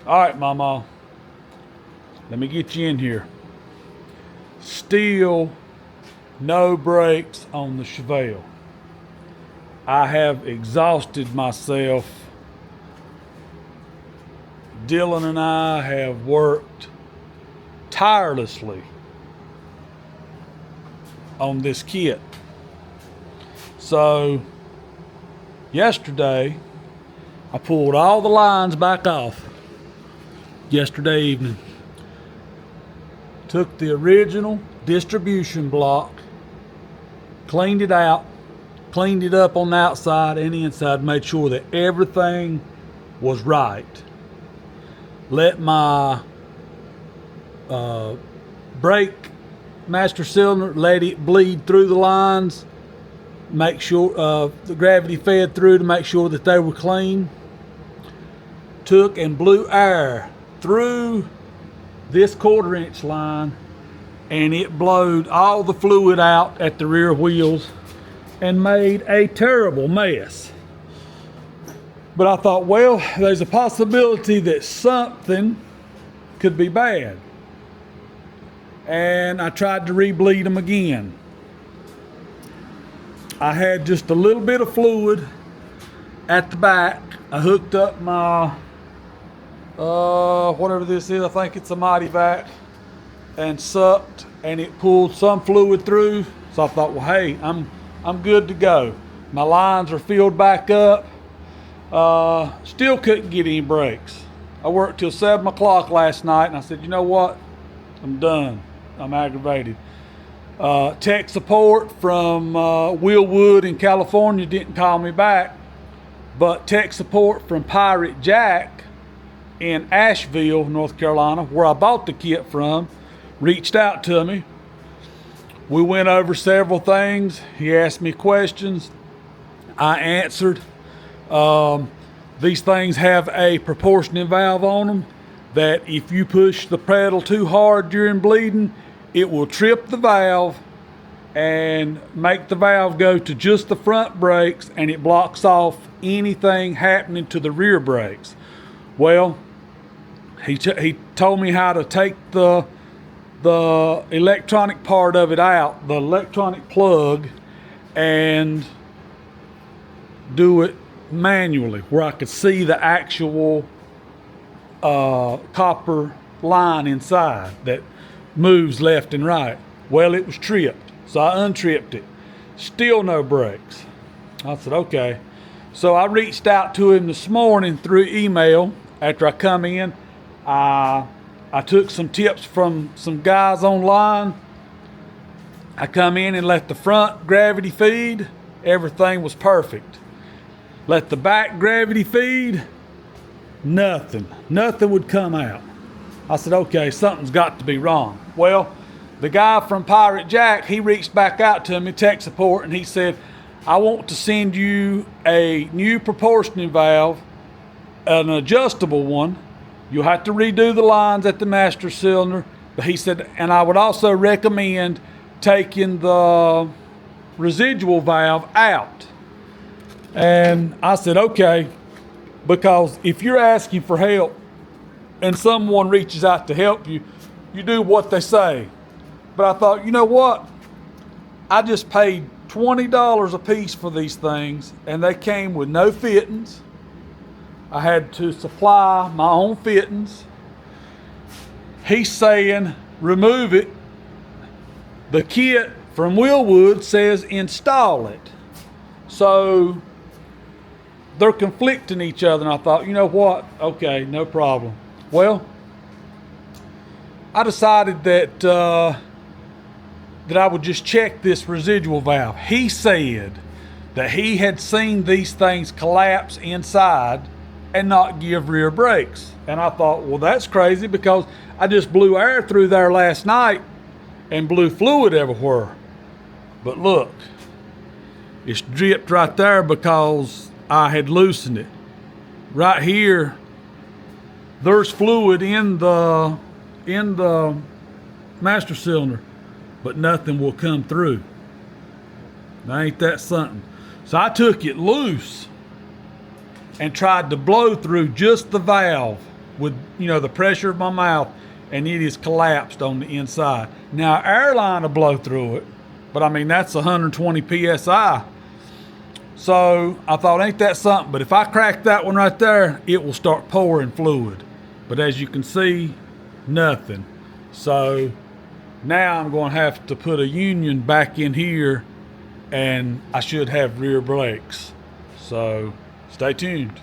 All right, Mama. Let me get you in here. Still no brakes on the Chevelle. I have exhausted myself. Dylan and I have worked tirelessly on this kit. So yesterday, I pulled all the lines back off yesterday evening. Took the original distribution block, cleaned it out, cleaned it up on the outside and inside, made sure that everything was right. Let my brake master cylinder, let it bleed through the lines, make sure the gravity fed through to make sure that they were clean. Took and blew air through this 1/4 inch line, and it blowed all the fluid out at the rear wheels and made a terrible mess. But I thought, well, there's a possibility that something could be bad. And I tried to re-bleed them again. I had just a little bit of fluid at the back. I hooked up my whatever this is, I think it's a Mighty Vac, and sucked, and it pulled some fluid through. So I thought, well, hey, I'm good to go. My lines are filled back up. Still couldn't get any brakes. I worked till 7 o'clock last night, and I said, you know what? I'm done. I'm aggravated. Tech support from Wilwood in California didn't call me back, but tech support from Pirate Jack in Asheville, North Carolina, where I bought the kit from, reached out to me. We went over several things. He asked me questions. I answered. These things have a proportioning valve on them that if you push the pedal too hard during bleeding, it will trip the valve and make the valve go to just the front brakes, and it blocks off anything happening to the rear brakes. Well, he told me how to take the electronic part of it out, the electronic plug, and do it manually where I could see the actual copper line inside that moves left and right. Well, it was tripped, so I untripped it. Still no brakes. I said, okay. So I reached out to him this morning through email after I come in. I took some tips from some guys online. I come in and let the front gravity feed. Everything was perfect. Let the back gravity feed. Nothing would come out. I said, okay, something's got to be wrong. Well, the guy from Pirate Jack, he reached back out to me, tech support, and he said, I want to send you a new proportioning valve, an adjustable one. You'll have to redo the lines at the master cylinder. But he said, and I would also recommend taking the residual valve out. And I said, okay, because if you're asking for help and someone reaches out to help you, you do what they say. But I thought, you know what? I just paid $20 a piece for these things, and they came with no fittings. I had to supply my own fittings. He's saying, remove it. The kit from Wilwood says install it. So they're conflicting each other, and I thought, you know what? Okay, no problem. Well, I decided that I would just check this residual valve. He said that he had seen these things collapse inside and not give rear brakes. And I thought, well, that's crazy because I just blew air through there last night and blew fluid everywhere. But look, it's dripped right there because I had loosened it. Right here, there's fluid in the master cylinder, but nothing will come through. Now, ain't that something? So I took it loose and tried to blow through just the valve, with, the pressure of my mouth, and it is collapsed on the inside. Now, airline will blow through it, but I mean, that's 120 PSI. So I thought, ain't that something? But if I crack that one right there, it will start pouring fluid. But as you can see, nothing. So now I'm going to have to put a union back in here, and I should have rear brakes. So stay tuned.